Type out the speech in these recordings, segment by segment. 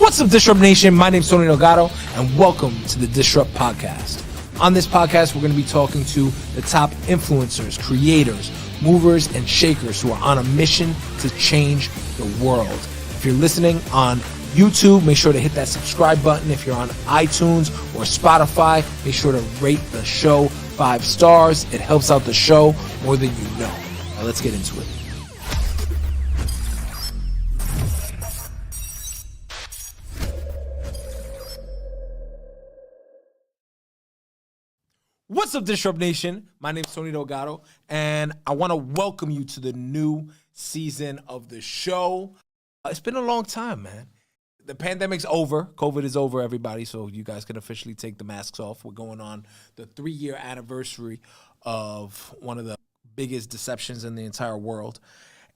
What's up, Disrupt Nation? My name is Tony Delgado, and welcome to the Disrupt Podcast. On this podcast, we're going to be talking to the top influencers, creators, movers, and shakers who are on a mission to change the world. If you're listening on YouTube, make sure to hit that subscribe button. If you're on iTunes or Spotify, make sure to rate the show 5 stars. It helps out the show more than you know. Now let's get into it. What's up, Disrupt Nation? My name is Tony Delgado, and I want to welcome you to the new season of the show. It's been a long time, man. The pandemic's over. COVID is over, everybody, so you guys can officially take the masks off. We're going on the 3-year anniversary of one of the biggest deceptions in the entire world.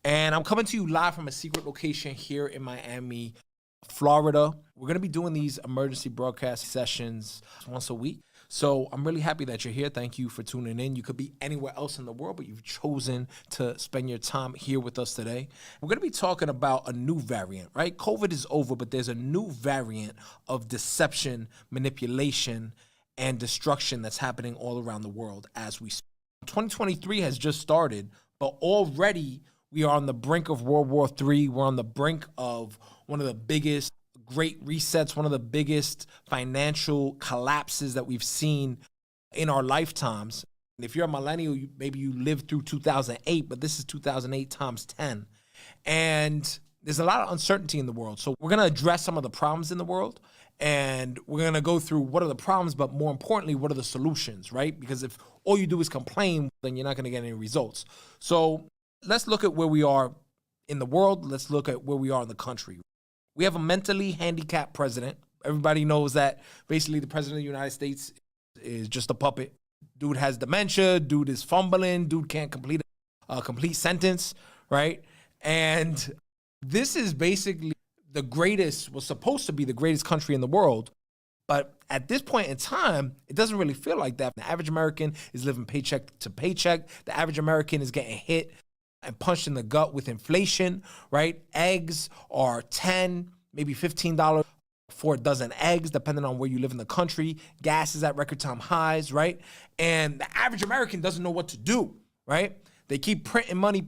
And I'm coming to you live from a secret location here in Miami, Florida. We're going to be doing these emergency broadcast sessions once a week. So I'm really happy that you're here. Thank you for tuning in. You could be anywhere else in the world, but you've chosen to spend your time here with us today. We're going to be talking about a new variant, right? COVID is over, but there's a new variant of deception, manipulation, and destruction that's happening all around the world as we speak. 2023 has just started, but already we are on the brink of World War III. We're on the brink of one of the biggest great resets, one of the biggest financial collapses that we've seen in our lifetimes. And if you're a millennial, maybe you lived through 2008, but this is 2008 times 10. And there's a lot of uncertainty in the world. So we're going to address some of the problems in the world, and we're going to go through what are the problems, but more importantly, what are the solutions, right? Because if all you do is complain, then you're not going to get any results. So let's look at where we are in the world. Let's look at where we are in the country. We have a mentally handicapped president. Everybody knows that basically the president of the United States is just a puppet. Dude has dementia. Dude is fumbling. Dude can't complete a complete sentence, right? And this is basically the greatest, was supposed to be the greatest country in the world. But at this point in time, it doesn't really feel like that. The average American is living paycheck to paycheck. The average American is getting hit and punched in the gut with inflation, right? Eggs are $10, maybe $15 for a dozen eggs, depending on where you live in the country. Gas is at record time highs, right? And the average American doesn't know what to do, right? They keep printing money.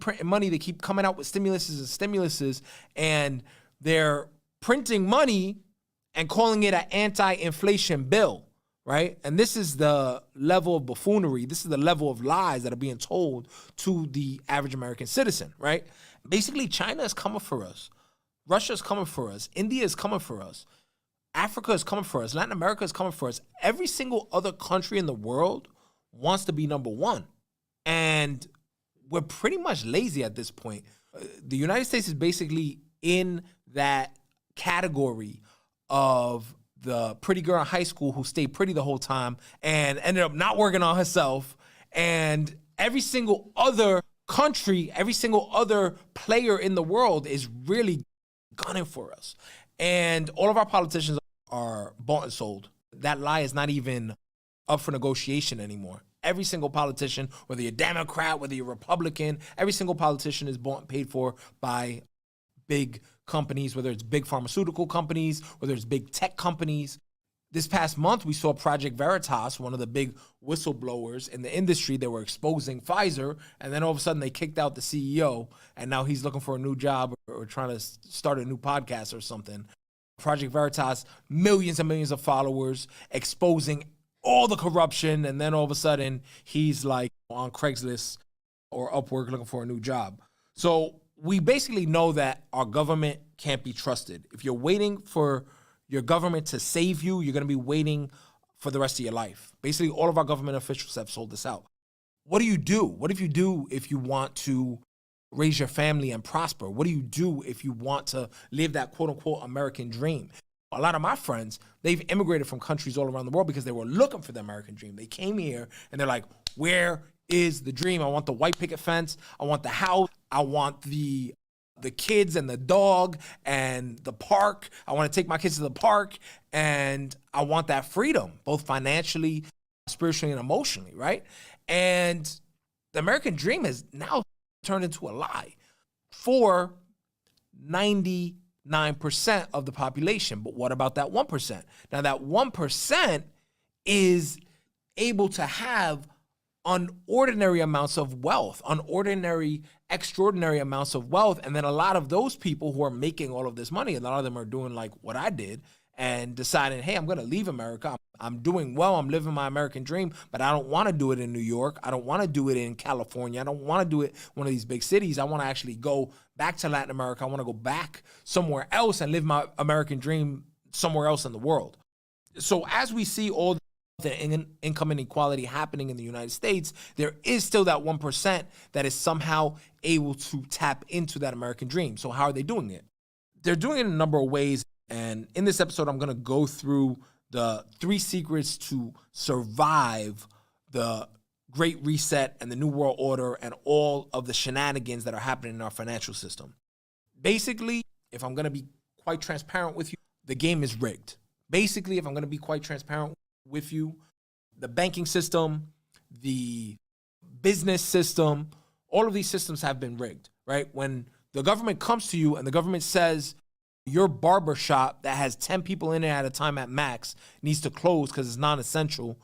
They keep coming out with stimuluses, and they're printing money and calling it an anti-inflation bill, right? And this is the level of buffoonery. This is the level of lies that are being told to the average American citizen, right? Basically, China is coming for us. Russia is coming for us. India is coming for us. Africa is coming for us. Latin America is coming for us. Every single other country in the world wants to be number one. And we're pretty much lazy at this point. The United States is basically in that category of the pretty girl in high school who stayed pretty the whole time and ended up not working on herself. And every single other country, every single other player in the world is really gunning for us. And all of our politicians are bought and sold. That lie is not even up for negotiation anymore. Every single politician, whether you're Democrat, whether you're Republican, every single politician is bought and paid for by big companies, whether it's big pharmaceutical companies, whether it's big tech companies. This past month, we saw Project Veritas, one of the big whistleblowers in the industry that were exposing Pfizer, and then all of a sudden they kicked out the CEO, and now he's looking for a new job or trying to start a new podcast or something. Project Veritas, millions and millions of followers, exposing all the corruption, and then all of a sudden he's like on Craigslist or Upwork looking for a new job. So we basically know that our government can't be trusted. If you're waiting for your government to save you, you're going to be waiting for the rest of your life. Basically, all of our government officials have sold this out. What do you do? What if you want to raise your family and prosper? What do you do if you want to live that quote-unquote American dream? A lot of my friends, they've immigrated from countries all around the world because they were looking for the American dream. They came here and they're like, where is the dream? I want the white picket fence. I want the house. I want the kids and the dog and the park. I want to take my kids to the park, and I want that freedom, both financially, spiritually, and emotionally, right? And the American dream has now turned into a lie for 90 99% of the population. But what about that 1%? Now, that 1% is able to have unordinary amounts of wealth, extraordinary amounts of wealth. And then a lot of those people who are making all of this money, a lot of them are doing like what I did and deciding, hey, I'm going to leave America. I'm doing well. I'm living my American dream, but I don't want to do it in New York. I don't want to do it in California. I don't want to do it in one of these big cities. I want to actually go back to Latin America. I want to go back somewhere else and live my American dream somewhere else in the world. So as we see all the income inequality happening in the United States, there is still that 1% that is somehow able to tap into that American dream. So how are they doing it? They're doing it in a number of ways. And in this episode, I'm going to go through the 3 secrets to survive the Great Reset and the New World Order and all of the shenanigans that are happening in our financial system. Basically, if I'm going to be quite transparent with you, the game is rigged. Basically, if I'm going to be quite transparent with you, the banking system, the business system, all of these systems have been rigged, right? When the government comes to you and the government says your barber shop that has 10 people in it at a time at max needs to close because it's non-essential,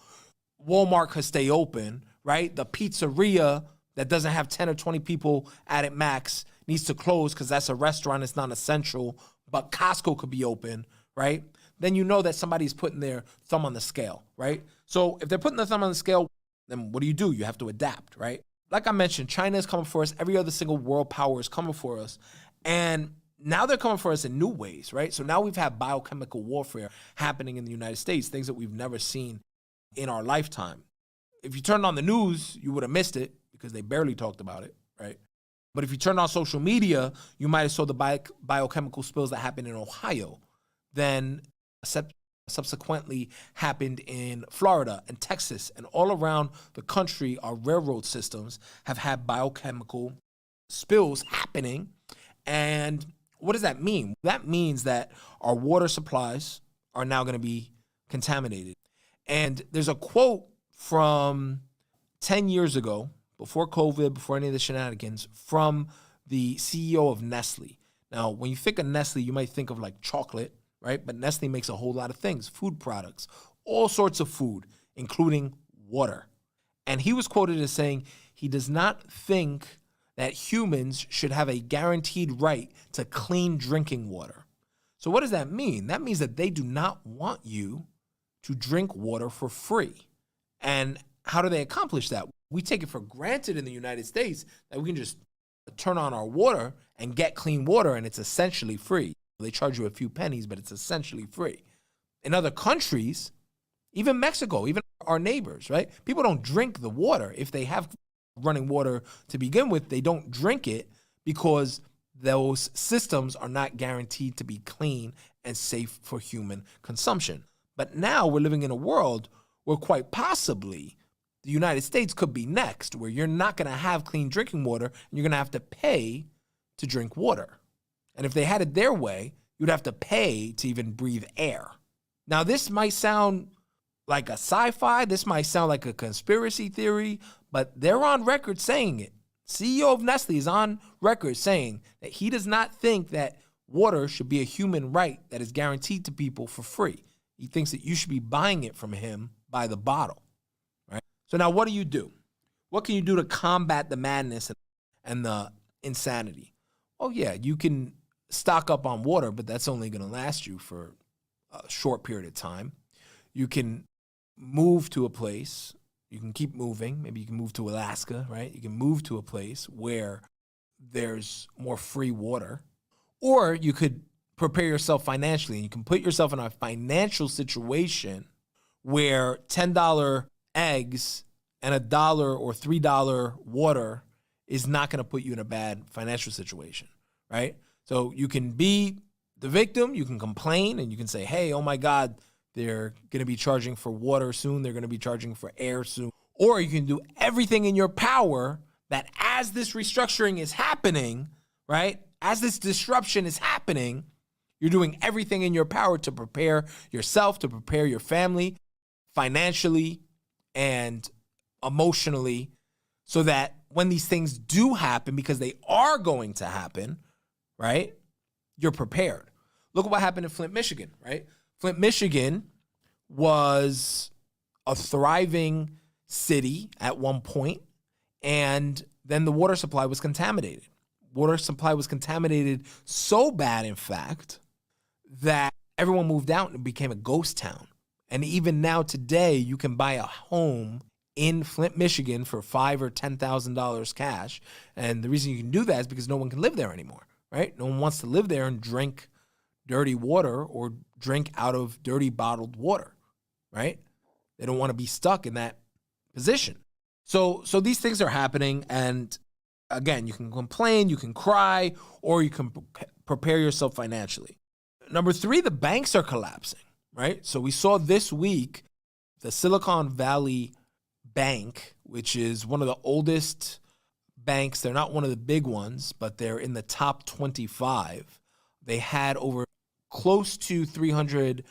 Walmart could stay open, right? The pizzeria that doesn't have 10 or 20 people at it max needs to close because that's a restaurant, it's not essential, but Costco could be open, right? Then you know that somebody's putting their thumb on the scale, right? So if they're putting their thumb on the scale, then what do? You have to adapt, right? Like I mentioned, China is coming for us. Every other single world power is coming for us. And now they're coming for us in new ways, right? So now we've had biochemical warfare happening in the United States, things that we've never seen in our lifetime. If you turned on the news, you would have missed it because they barely talked about it, right? But if you turned on social media, you might have saw the biochemical spills that happened in Ohio. Then subsequently happened in Florida and Texas, and all around the country, our railroad systems have had biochemical spills happening. And what does that mean? That means that our water supplies are now going to be contaminated. And there's a quote from 10 years ago, before COVID, before any of the shenanigans, from the CEO of Nestle. Now, when you think of Nestle, you might think of like chocolate, right? But Nestle makes a whole lot of things, food products, all sorts of food, including water. And he was quoted as saying he does not think that humans should have a guaranteed right to clean drinking water. So what does that mean? That means that they do not want you to drink water for free. And how do they accomplish that? We take it for granted in the United States that we can just turn on our water and get clean water, and it's essentially free. They charge you a few pennies, but it's essentially free. In other countries, even Mexico, even our neighbors, right? People don't drink the water. If they have running water to begin with, they don't drink it because those systems are not guaranteed to be clean and safe for human consumption. But now we're living in a world where quite possibly the United States could be next, where you're not going to have clean drinking water and you're going to have to pay to drink water. And if they had it their way, you'd have to pay to even breathe air. Now, this might sound like a sci-fi. This might sound like a conspiracy theory, but they're on record saying it. CEO of Nestle is on record saying that he does not think that water should be a human right that is guaranteed to people for free. He thinks that you should be buying it from him by the bottle, right? So now what do? What can you do to combat the madness and the insanity? Oh, yeah, you can stock up on water, but that's only going to last you for a short period of time. You can move to a place. You can keep moving. Maybe you can move to Alaska, right? You can move to a place where there's more free water. Or you could prepare yourself financially, and you can put yourself in a financial situation where $10 eggs and $1 or $3 water is not going to put you in a bad financial situation, right? So you can be the victim, you can complain, and you can say, hey, oh my God, they're going to be charging for water soon, they're going to be charging for air soon. Or you can do everything in your power that as this restructuring is happening, right, as this disruption is happening, you're doing everything in your power to prepare yourself, to prepare your family, financially and emotionally, so that when these things do happen, because they are going to happen, right, you're prepared. Look at what happened in Flint, Michigan, right? Flint, Michigan was a thriving city at one point, and then the water supply was contaminated. Water supply was contaminated so bad, in fact, that everyone moved out and it became a ghost town. And even now today, you can buy a home in Flint, Michigan for $5,000 or $10,000 cash. And the reason you can do that is because no one can live there anymore, right? No one wants to live there and drink dirty water or drink out of dirty bottled water, right? They don't want to be stuck in that position. So these things are happening, and again, you can complain, you can cry, or you can prepare yourself financially. Number 3, the banks are collapsing, right? So we saw this week the Silicon Valley Bank, which is one of the oldest banks. They're not one of the big ones, but they're in the top 25. They had over close to $300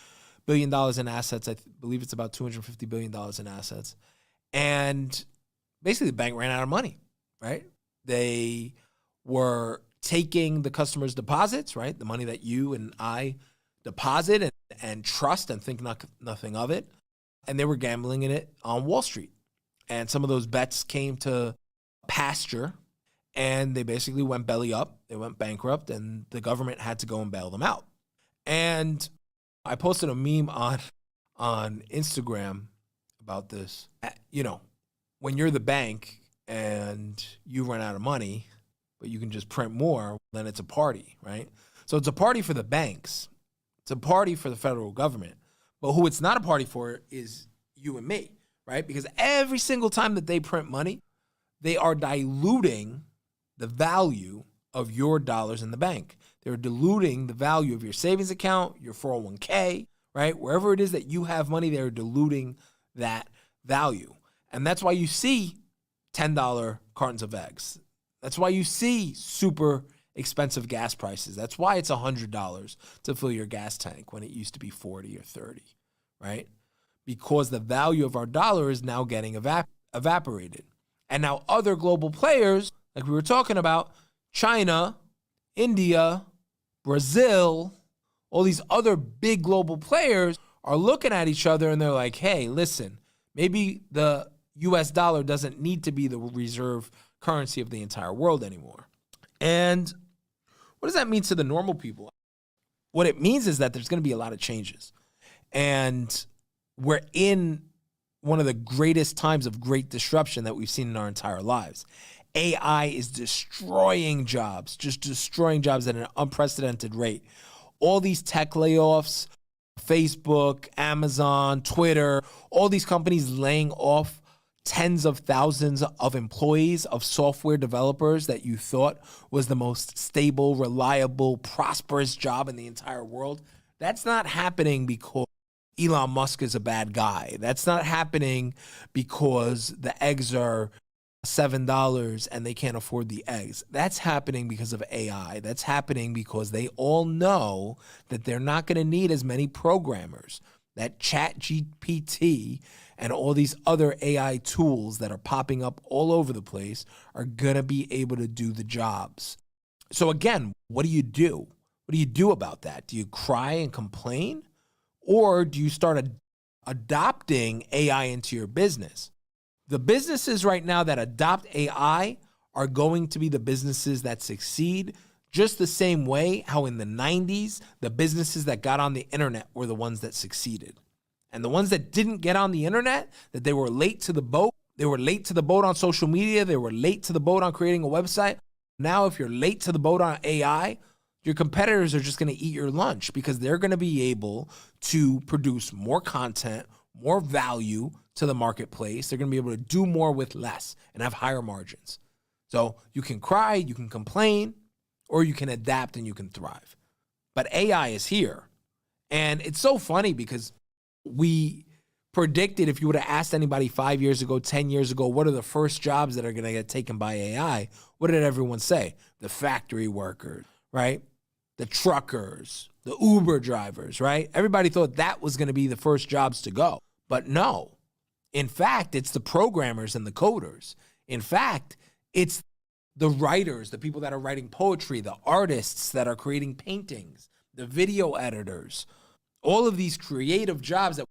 billion in assets. I believe it's about $250 billion in assets. And basically the bank ran out of money, right? They were taking the customers' deposits, right? The money that you and I deposit and trust and think nothing of it. And they were gambling in it on Wall Street. And some of those bets came to pasture, and they basically went belly up. They went bankrupt, and the government had to go and bail them out. And I posted a meme on Instagram about this. You know, when you're the bank and you run out of money, but you can just print more, then it's a party, right? So it's a party for the banks. It's a party for the federal government. But who it's not a party for is you and me, right? Because every single time that they print money, they are diluting the value of your dollars in the bank. They're diluting the value of your savings account, your 401k, right? Wherever it is that you have money, they're diluting that value. And that's why you see $10 cartons of eggs. That's why you see super expensive gas prices. That's why it's $100 to fill your gas tank when it used to be 40 or 30, right? Because the value of our dollar is now getting evaporated. And now other global players, like we were talking about, China, India, Brazil, all these other big global players are looking at each other and they're like, hey, listen, maybe the US dollar doesn't need to be the reserve currency of the entire world anymore. And what does that mean to the normal people? What it means is that there's going to be a lot of changes. And we're in one of the greatest times of great disruption that we've seen in our entire lives. AI is destroying jobs, just destroying jobs at an unprecedented rate. All these tech layoffs, Facebook, Amazon, Twitter, all these companies laying off tens of thousands of employees, of software developers that you thought was the most stable, reliable, prosperous job in the entire world. That's not happening because Elon Musk is a bad guy. That's not happening because the eggs are $7 and they can't afford the eggs. That's happening because of AI. That's happening because they all know that they're not going to need as many programmers. That ChatGPT and all these other AI tools that are popping up all over the place are going to be able to do the jobs. So again, what do you do? What do you do about that? Do you cry and complain? Or do you start adopting AI into your business? The businesses right now that adopt AI are going to be the businesses that succeed, just the same way how in the 90s, the businesses that got on the internet were the ones that succeeded. And the ones that didn't get on the internet, that they were late to the boat, they were late to the boat on social media, they were late to the boat on creating a website. Now, if you're late to the boat on AI, your competitors are just going to eat your lunch because they're going to be able to produce more content, more value to the marketplace. They're going to be able to do more with less and have higher margins. So you can cry, you can complain, or you can adapt and you can thrive. But AI is here. And it's so funny because we predicted, if you would have asked anybody 5 years ago, 10 years ago, what are the first jobs that are going to get taken by AI? What did everyone say? The factory workers, right? The truckers, the Uber drivers, right? Everybody thought that was going to be the first jobs to go. But no. In fact, it's the programmers and the coders. In fact, it's the writers, the people that are writing poetry, the artists that are creating paintings, the video editors, all of these creative jobs that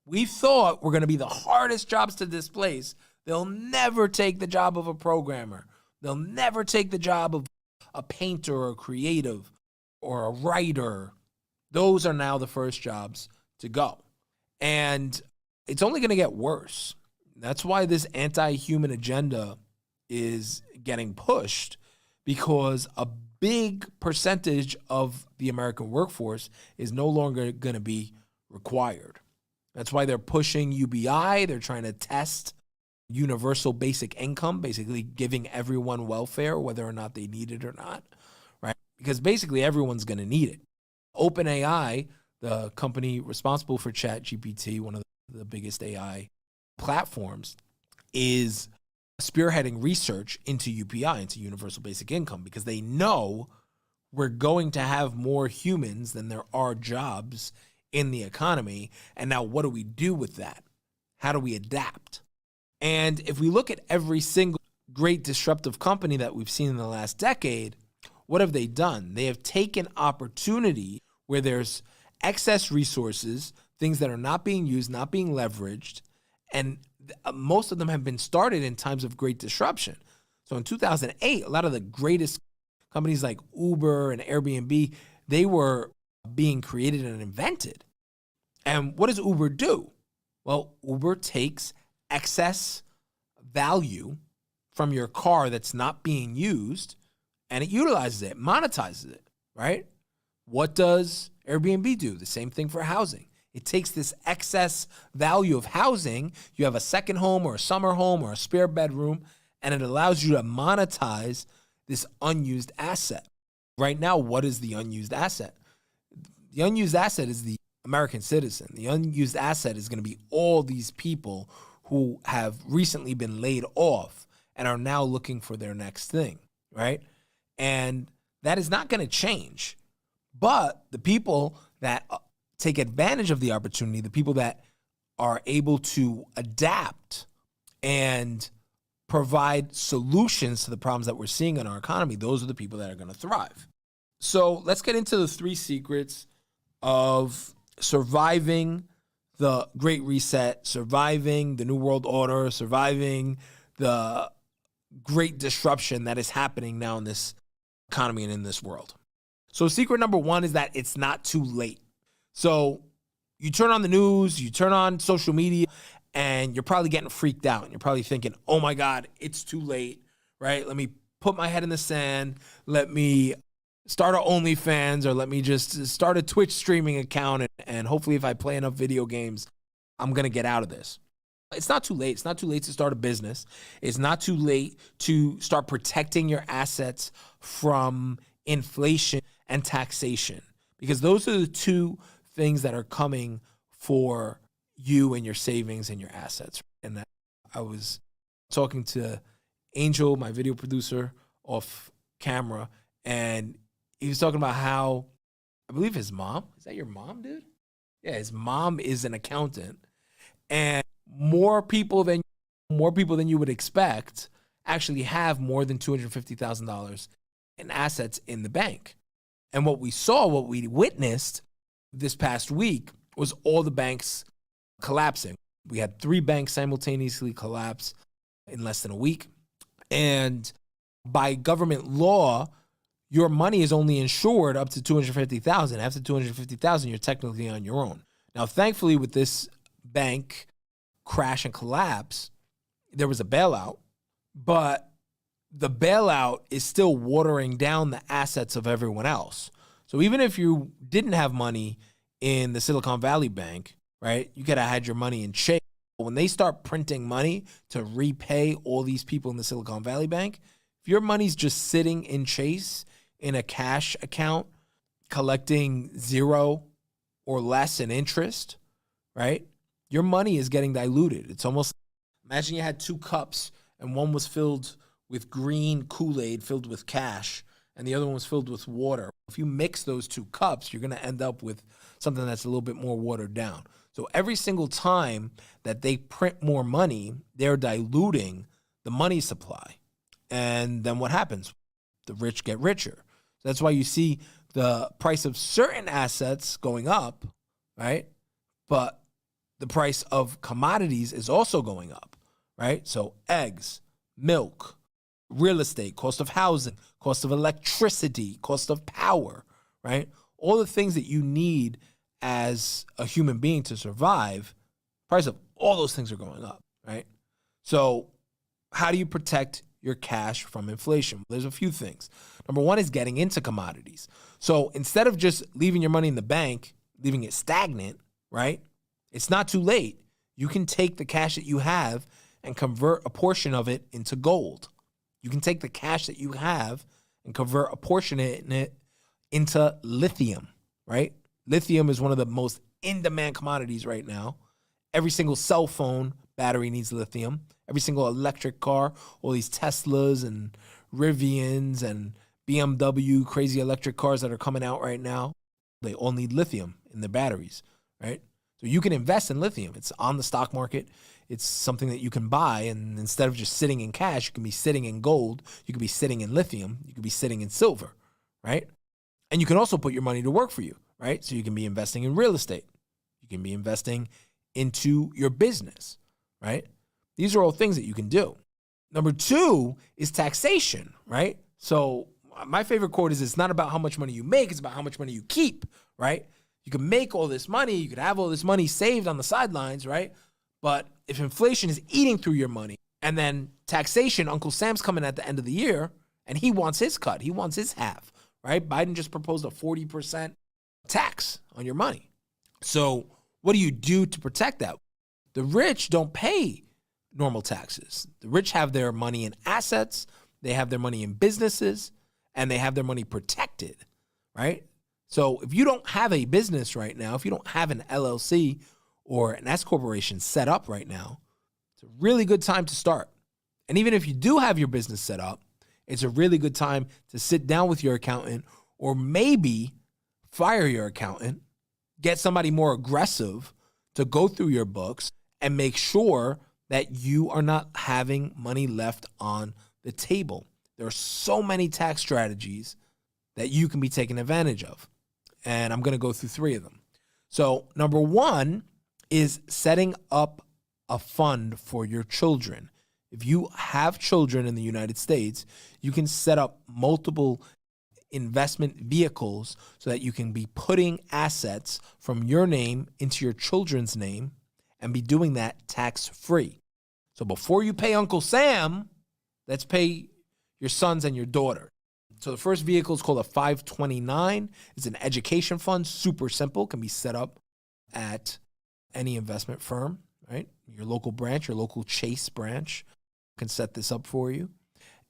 we thought were going to be the hardest jobs to displace. They'll never take the job of a programmer. They'll never take the job of a painter or a creative or a writer. Those are now the first jobs to go. And it's only going to get worse. That's why this anti-human agenda is getting pushed, because a big percentage of the American workforce is no longer going to be required. That's why they're pushing UBI. They're trying to test universal basic income, basically giving everyone welfare, whether or not they need it or not, right? Because basically everyone's going to need it. OpenAI, the company responsible for ChatGPT, one of the biggest AI platforms, is spearheading research into UBI, into universal basic income, because they know we're going to have more humans than there are jobs in the economy. And now what do we do with that? How do we adapt? And if we look at every single great disruptive company that we've seen in the last decade, what have they done? They have taken opportunity where there's excess resources, things that are not being used, not being leveraged, and most of them have been started in times of great disruption. So in 2008, a lot of the greatest companies like Uber and Airbnb, they were being created and invented. And what does Uber do? Well, Uber takes excess value from your car that's not being used, and it utilizes it, monetizes it, right? What does Airbnb do? The same thing for housing. It takes this excess value of housing. You have a second home or a summer home or a spare bedroom, and it allows you to monetize this unused asset. Right now, what is the unused asset? The unused asset is the American citizen. The unused asset is going to be all these people who have recently been laid off and are now looking for their next thing, right? And that is not going to change. But the people that take advantage of the opportunity, the people that are able to adapt and provide solutions to the problems that we're seeing in our economy, those are the people that are going to thrive. So let's get into the 3 secrets of surviving the Great Reset, surviving the New World Order, surviving the great disruption that is happening now in this economy and in this world. So secret number 1 is that it's not too late. So you turn on the news, you turn on social media, and you're probably getting freaked out. And you're probably thinking, oh my God, it's too late, right? Let me put my head in the sand. Let me start an OnlyFans, or let me just start a Twitch streaming account. And hopefully if I play enough video games, I'm going to get out of this. It's not too late. It's not too late to start a business. It's not too late to start protecting your assets from inflation and taxation, because those are the 2 things that are coming for you and your savings and your assets. And I was talking to Angel, my video producer, off camera, and he was talking about how, I believe his mom, is that your mom, dude? Yeah, his mom is an accountant, and more people than you would expect actually have more than $250,000 in assets in the bank. And what we witnessed this past week was all the banks collapsing. We had 3 banks simultaneously collapse in less than a week. And by government law, your money is only insured up to $250,000. After $250,000, you're technically on your own. Now, thankfully, with this bank crash and collapse, there was a bailout, but the bailout is still watering down the assets of everyone else. So even if you didn't have money in the Silicon Valley Bank, right, you could have had your money in Chase. When they start printing money to repay all these people in the Silicon Valley Bank, if your money's just sitting in Chase in a cash account collecting 0 or less in interest, right, your money is getting diluted. It's almost, imagine you had 2 cups and one was filled with green Kool-Aid filled with cash and the other one was filled with water. If you mix those 2 cups, you're going to end up with something that's a little bit more watered down. So every single time that they print more money, they're diluting the money supply. And then what happens? The rich get richer. So that's why you see the price of certain assets going up, right? But the price of commodities is also going up, right? So eggs, milk, real estate, cost of housing, cost of electricity, cost of power, right? All the things that you need as a human being to survive, price of all those things are going up, right? So how do you protect your cash from inflation? There's a few things. Number one is getting into commodities. So instead of just leaving your money in the bank, leaving it stagnant, right? It's not too late. You can take the cash that you have and convert a portion of it into gold. You can take the cash that you have and convert a portion of it into lithium, right? Lithium is one of the most in-demand commodities right now. Every single cell phone battery needs lithium. Every single electric car, all these Teslas and Rivians and BMW crazy electric cars that are coming out right now, they all need lithium in their batteries, right? So you can invest in lithium. It's on the stock market. It's something that you can buy, and instead of just sitting in cash, you can be sitting in gold. You could be sitting in lithium. You could be sitting in silver, right? And you can also put your money to work for you, right? So you can be investing in real estate. You can be investing into your business, right? These are all things that you can do. Number two is taxation, right? So my favorite quote is, it's not about how much money you make, it's about how much money you keep, right? You can make all this money, you could have all this money saved on the sidelines, right? But if inflation is eating through your money, and then taxation, Uncle Sam's coming at the end of the year, and he wants his cut, he wants his half, right? Biden just proposed a 40% tax on your money. So what do you do to protect that? The rich don't pay normal taxes. The rich have their money in assets, they have their money in businesses, and they have their money protected, right? So if you don't have a business right now, if you don't have an LLC or an S corporation set up right now, it's a really good time to start. And even if you do have your business set up, it's a really good time to sit down with your accountant, or maybe fire your accountant, get somebody more aggressive to go through your books and make sure that you are not having money left on the table. There are so many tax strategies that you can be taking advantage of. And I'm going to go through three of them. So number one is setting up a fund for your children. If you have children in the United States, you can set up multiple investment vehicles so that you can be putting assets from your name into your children's name and be doing that tax-free. So before you pay Uncle Sam, let's pay your sons and your daughter. So the first vehicle is called a 529. It's an education fund, super simple, can be set up at any investment firm, right? Your local branch, your local Chase branch can set this up for you.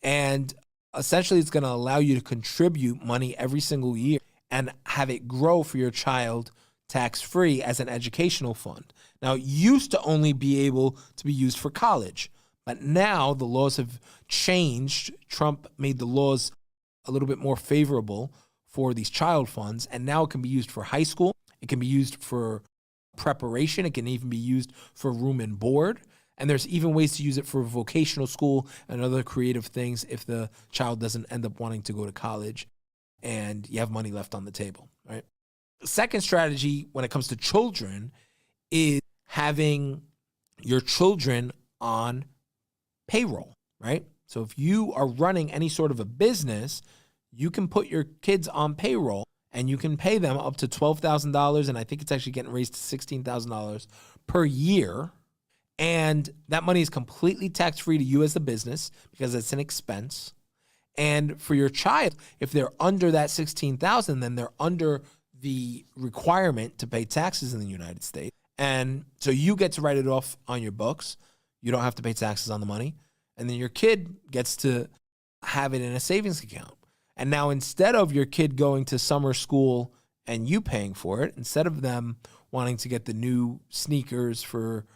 And essentially it's going to allow you to contribute money every single year and have it grow for your child tax-free as an educational fund. Now, it used to only be able to be used for college, but now the laws have changed. Trump made the laws a little bit more favorable for these child funds, and now it can be used for high school. It can be used for preparation. It can even be used for room and board. And there's even ways to use it for vocational school and other creative things if the child doesn't end up wanting to go to college and you have money left on the table, right? The second strategy when it comes to children is having your children on payroll, right? So if you are running any sort of a business, you can put your kids on payroll and you can pay them up to $12,000, and I think it's actually getting raised to $16,000 per year. And that money is completely tax-free to you as the business because it's an expense. And for your child, if they're under that $16,000, then they're under the requirement to pay taxes in the United States. And so you get to write it off on your books. You don't have to pay taxes on the money. And then your kid gets to have it in a savings account. And now instead of your kid going to summer school and you paying for it, instead of them wanting to get the new sneakers for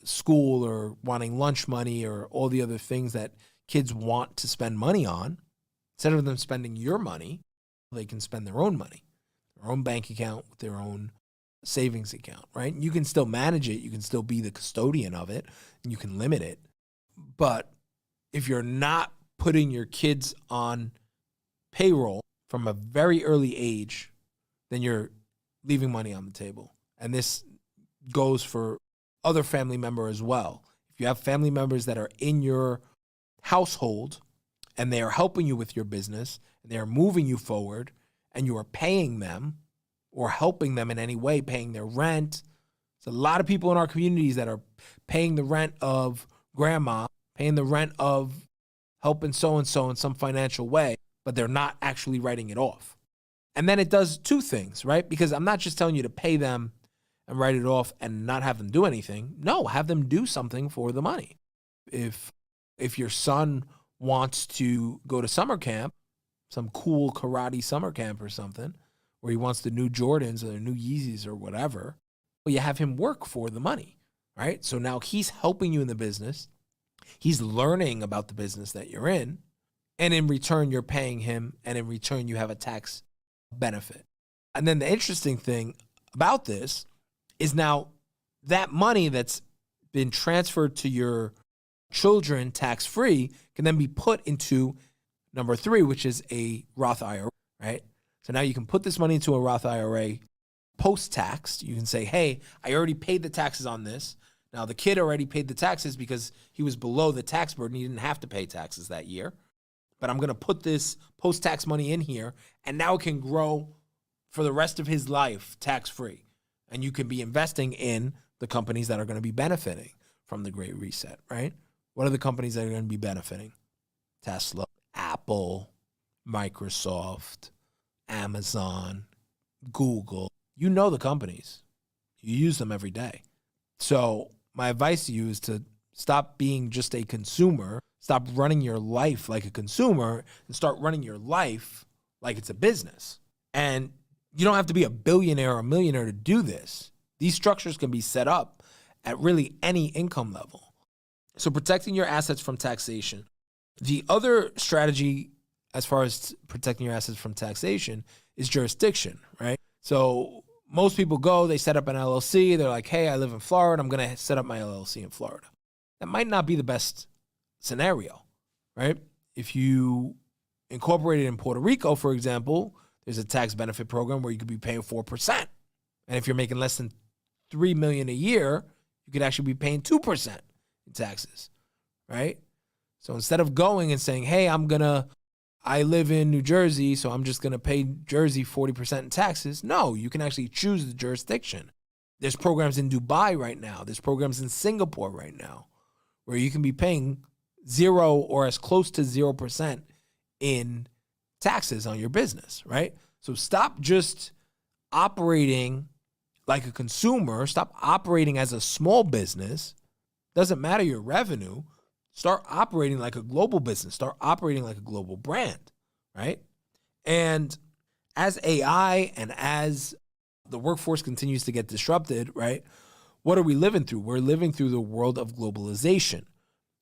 school or wanting lunch money or all the other things that kids want to spend money on, instead of them spending your money, they can spend their own money, their own bank account with their own savings account, right? You can still manage it. You can still be the custodian of it and you can limit it. But if you're not putting your kids on payroll, from a very early age, then you're leaving money on the table. And this goes for other family member as well. If you have family members that are in your household and they are helping you with your business and they are moving you forward and you are paying them or helping them in any way, paying their rent. There's a lot of people in our communities that are paying the rent of grandma, paying the rent of helping so-and-so in some financial way, but they're not actually writing it off. And then it does two things, right? Because I'm not just telling you to pay them and write it off and not have them do anything. No, have them do something for the money. If your son wants to go to summer camp, some cool karate summer camp or something, where he wants the new Jordans or the new Yeezys or whatever, well, you have him work for the money, right? So now he's helping you in the business. He's learning about the business that you're in. And in return, you're paying him. And in return, you have a tax benefit. And then the interesting thing about this is now that money that's been transferred to your children tax-free can then be put into number 3, which is a Roth IRA, right? So now you can put this money into a Roth IRA post-tax. You can say, hey, I already paid the taxes on this. Now the kid already paid the taxes because he was below the tax burden. He didn't have to pay taxes that year. But I'm going to put this post-tax money in here, and now it can grow for the rest of his life tax-free. And you can be investing in the companies that are going to be benefiting from the Great Reset, right? What are the companies that are going to be benefiting? Tesla, Apple, Microsoft, Amazon, Google. You know the companies. You use them every day. So my advice to you is to stop being just a consumer. Stop running your life like a consumer and start running your life like it's a business. And you don't have to be a billionaire or a millionaire to do this. These structures can be set up at really any income level. So protecting your assets from taxation. The other strategy as far as protecting your assets from taxation is jurisdiction, right? So most people go, they set up an LLC. They're like, hey, I live in Florida. I'm going to set up my LLC in Florida. That might not be the best scenario, right? If you incorporate it in Puerto Rico, for example, there's a tax benefit program where you could be paying 4%. And if you're making less than $3 million a year, you could actually be paying 2% in taxes, right? So instead of going and saying, hey, I live in New Jersey, so I'm just going to pay Jersey 40% in taxes. No, you can actually choose the jurisdiction. There's programs in Dubai right now. There's programs in Singapore right now where you can be paying 0 or as close to 0% in taxes on your business, right? So stop just operating like a consumer. Stop operating as a small business. Doesn't matter your revenue. Start operating like a global business. Start operating like a global brand, right? And as AI and as the workforce continues to get disrupted, right? What are we living through? We're living through the world of globalization.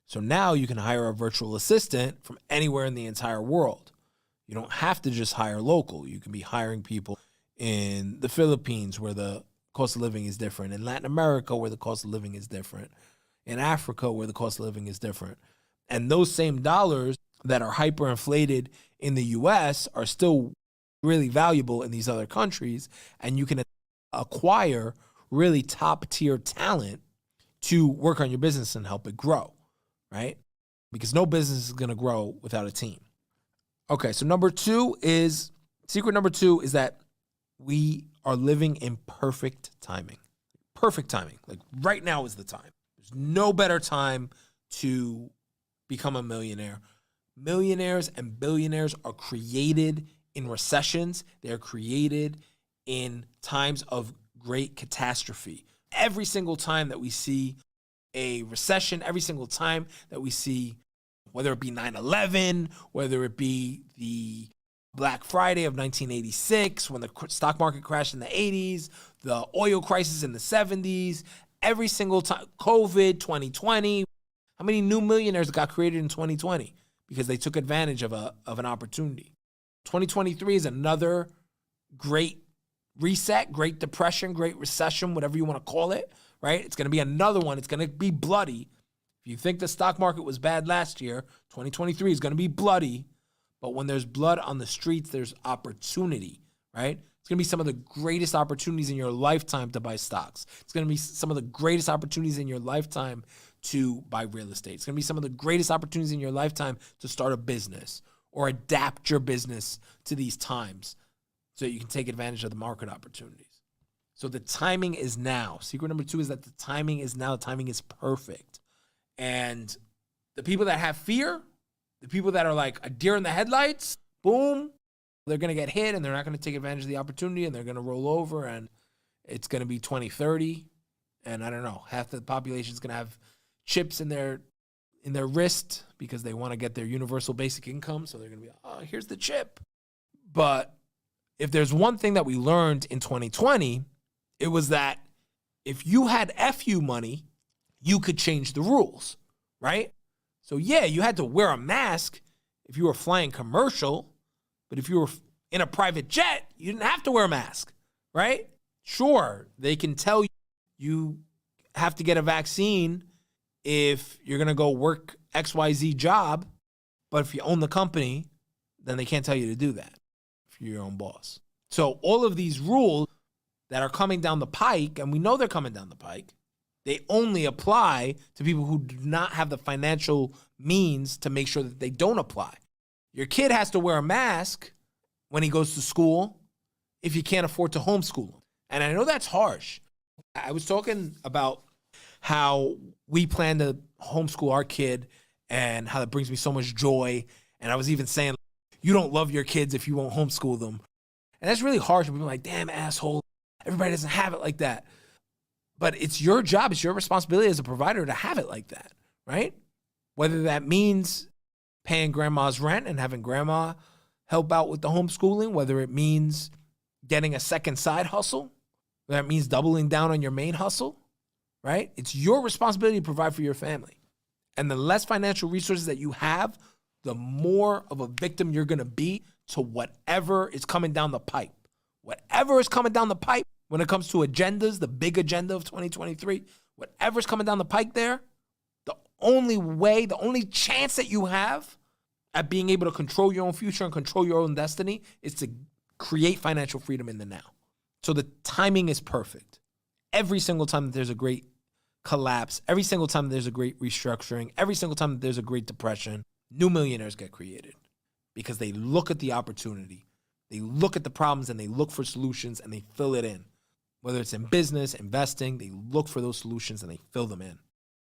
So now you can hire a virtual assistant from anywhere in the entire world. You don't have to just hire local. You can be hiring people in the Philippines where the cost of living is different, in Latin America where the cost of living is different, in Africa where the cost of living is different. And those same dollars that are hyperinflated in the US are still really valuable in these other countries. And you can acquire really top tier talent to work on your business and help it grow, right? Because no business is going to grow without a team. Okay, so secret number two is that we are living in perfect timing. Perfect timing. Like right now is the time. There's no better time to become a millionaire. Millionaires and billionaires are created in recessions. They are created in times of great catastrophe. Every single time that we see a recession, every single time that we see, whether it be 9/11, whether it be the Black Friday of 1986, when the stock market crashed in the 80s, the oil crisis in the 70s, every single time, COVID 2020, how many new millionaires got created in 2020 because they took advantage of an opportunity? 2023 is another great reset, great depression, great recession, whatever you want to call it, right? It's going to be another one. It's going to be bloody. If you think the stock market was bad last year, 2023 is going to be bloody, But when there's blood on the streets, there's opportunity, right? It's going to be some of the greatest opportunities in your lifetime to buy stocks. It's going to be some of the greatest opportunities in your lifetime to buy real estate. It's going to be some of the greatest opportunities in your lifetime to start a business or adapt your business to these times so that you can take advantage of the market opportunities. So the timing is now. Secret number 2 is that the timing is now. The timing is perfect. And the people that have fear, the people that are like a deer in the headlights, boom, they're going to get hit and they're not going to take advantage of the opportunity and they're going to roll over and it's going to be 2030. And I don't know, half the population is going to have chips in their wrist because they want to get their universal basic income. So they're going to be, oh, here's the chip. But if there's one thing that we learned in 2020, it was that if you had FU money, you could change the rules, right? So yeah, you had to wear a mask if you were flying commercial, but if you were in a private jet, you didn't have to wear a mask, right? Sure, they can tell you have to get a vaccine if you're going to go work XYZ job, but if you own the company, then they can't tell you to do that if you're your own boss. So all of these rules that are coming down the pike, and we know they're coming down the pike, they only apply to people who do not have the financial means to make sure that they don't apply. Your kid has to wear a mask when he goes to school if you can't afford to homeschool him. And I know that's harsh. I was talking about how we plan to homeschool our kid and how that brings me so much joy. And I was even saying, you don't love your kids if you won't homeschool them. And that's really harsh. People are like, damn, asshole. Everybody doesn't have it like that. But it's your job, it's your responsibility as a provider to have it like that, right? Whether that means paying grandma's rent and having grandma help out with the homeschooling, whether it means getting a second side hustle, whether that means doubling down on your main hustle, right? It's your responsibility to provide for your family. And the less financial resources that you have, the more of a victim you're going to be to whatever is coming down the pipe. Whatever is coming down the pipe when it comes to agendas, the big agenda of 2023, whatever's coming down the pike there, the only way, the only chance that you have at being able to control your own future and control your own destiny is to create financial freedom in the now. So the timing is perfect. Every single time that there's a great collapse, every single time that there's a great restructuring, every single time that there's a great depression, new millionaires get created because they look at the opportunity, they look at the problems and they look for solutions and they fill it in. Whether it's in business, investing, they look for those solutions and they fill them in.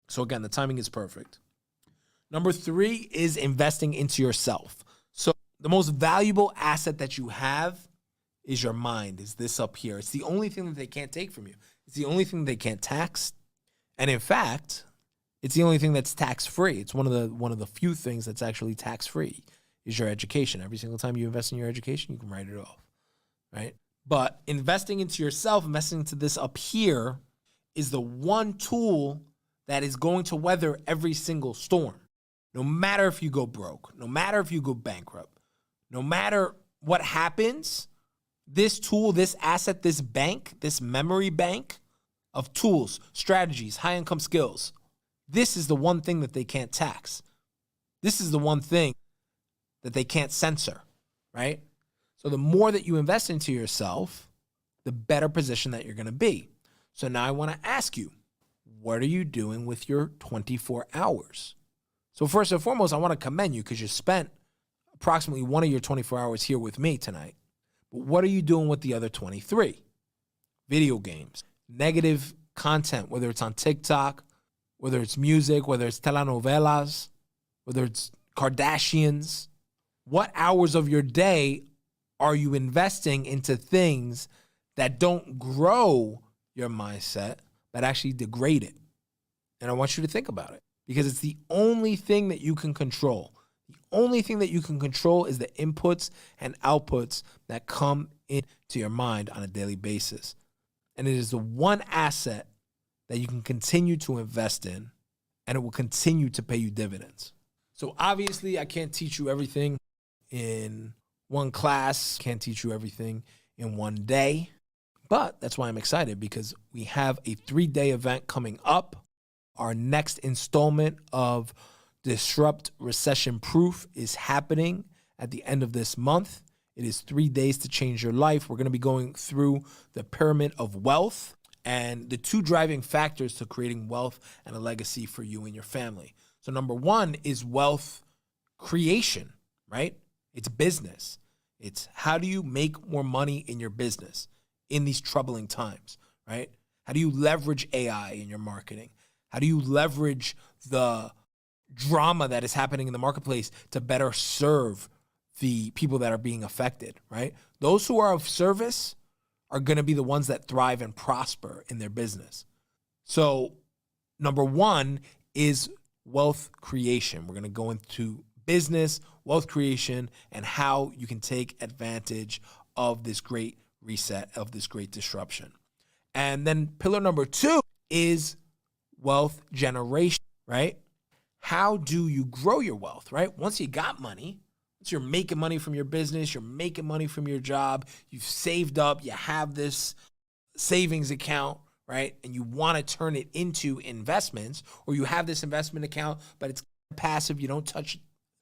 So again, the timing is perfect. Number 3 is investing into yourself. So the most valuable asset that you have is your mind, is this up here. It's the only thing that they can't take from you. It's the only thing they can't tax. And in fact, it's the only thing that's tax-free. It's one of the few things that's actually tax-free is your education. Every single time you invest in your education, you can write it off, right? But investing into yourself, investing into this up here is the one tool that is going to weather every single storm. No matter if you go broke, no matter if you go bankrupt, no matter what happens, this tool, this asset, this bank, this memory bank of tools, strategies, high income skills, this is the one thing that they can't tax. This is the one thing that they can't censor, right? So the more that you invest into yourself, the better position that you're going to be. So now I want to ask you, what are you doing with your 24 hours? So first and foremost, I want to commend you because you spent approximately one of your 24 hours here with me tonight. But what are you doing with the other 23? Video games, negative content, whether it's on TikTok, whether it's music, whether it's telenovelas, whether it's Kardashians. What hours of your day are you investing into things that don't grow your mindset, but actually degrade it? And I want you to think about it because it's the only thing that you can control. The only thing that you can control is the inputs and outputs that come into your mind on a daily basis. And it is the one asset that you can continue to invest in, and it will continue to pay you dividends. So obviously, I can't teach you everything in one class, can't teach you everything in one day, but that's why I'm excited because we have a 3-day event coming up. Our next installment of Disrupt Recession Proof is happening at the end of this month. It is 3 days to change your life. We're going to be going through the pyramid of wealth and the 2 driving factors to creating wealth and a legacy for you and your family. So number 1 is wealth creation, right? It's business. It's how do you make more money in your business in these troubling times, right? How do you leverage AI in your marketing? How do you leverage the drama that is happening in the marketplace to better serve the people that are being affected, right? Those who are of service are going to be the ones that thrive and prosper in their business. So number 1 is wealth creation. We're going to go into business, wealth creation, and how you can take advantage of this great reset, of this great disruption. And then pillar number 2 is wealth generation, right? How do you grow your wealth, right? Once you got money, once you're making money from your business, you're making money from your job, you've saved up, you have this savings account, right? And you want to turn it into investments, or you have this investment account, but it's passive, you don't touch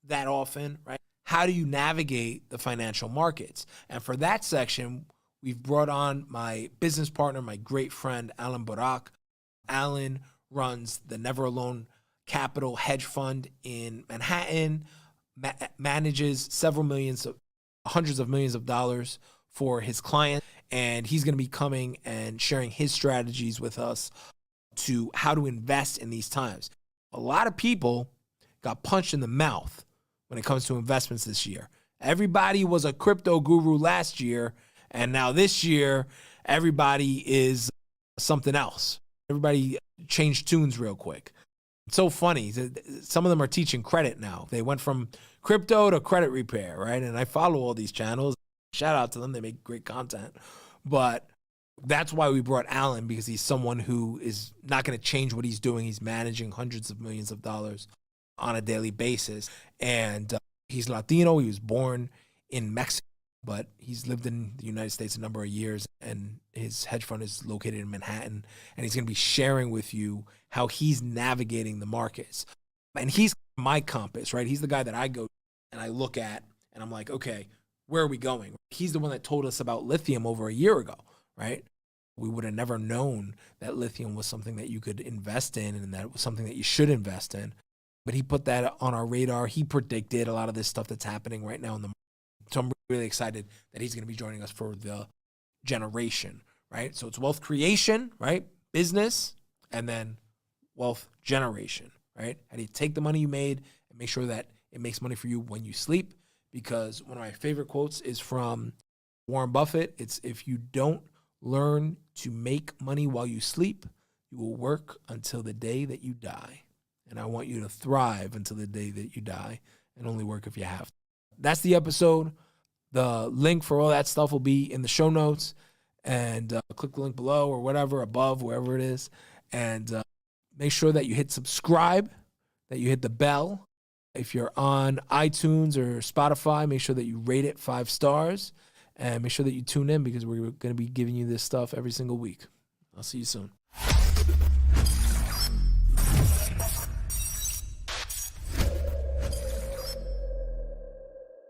that often, right? How do you navigate the financial markets? And for that section, we've brought on my business partner, my great friend, Alan Barak. Alan runs the Never Alone Capital hedge fund in Manhattan, manages hundreds of millions of dollars for his clients. And he's going to be coming and sharing his strategies with us to how to invest in these times. A lot of people got punched in the mouth when it comes to investments this year. Everybody was a crypto guru last year, and now this year, everybody is something else. Everybody changed tunes real quick. It's so funny. Some of them are teaching credit now. They went from crypto to credit repair, right? And I follow all these channels. Shout out to them. They make great content. But that's why we brought Alan, because he's someone who is not going to change what he's doing. He's managing hundreds of millions of dollars on a daily basis. And he's Latino. He was born in Mexico, but he's lived in the United States a number of years, and his hedge fund is located in Manhattan, and he's going to be sharing with you how he's navigating the markets. And he's my compass, right? He's the guy that I go and I look at, and I'm like, okay, where are we going? He's the one that told us about lithium over a year ago, right? We would have never known that lithium was something that you could invest in and that it was something that you should invest in. But he put that on our radar. He predicted a lot of this stuff that's happening right now in the market. So I'm really excited that he's going to be joining us for the generation, right? So it's wealth creation, right? Business, and then wealth generation, right? How do you take the money you made and make sure that it makes money for you when you sleep? Because one of my favorite quotes is from Warren Buffett. It's, if you don't learn to make money while you sleep, you will work until the day that you die. And I want you to thrive until the day that you die and only work if you have to. That's the episode. The link for all that stuff will be in the show notes, and click the link below or whatever, above, wherever it is. And make sure that you hit subscribe, that you hit the bell. If you're on iTunes or Spotify, make sure that you rate it 5 stars, and make sure that you tune in, because we're going to be giving you this stuff every single week. I'll see you soon.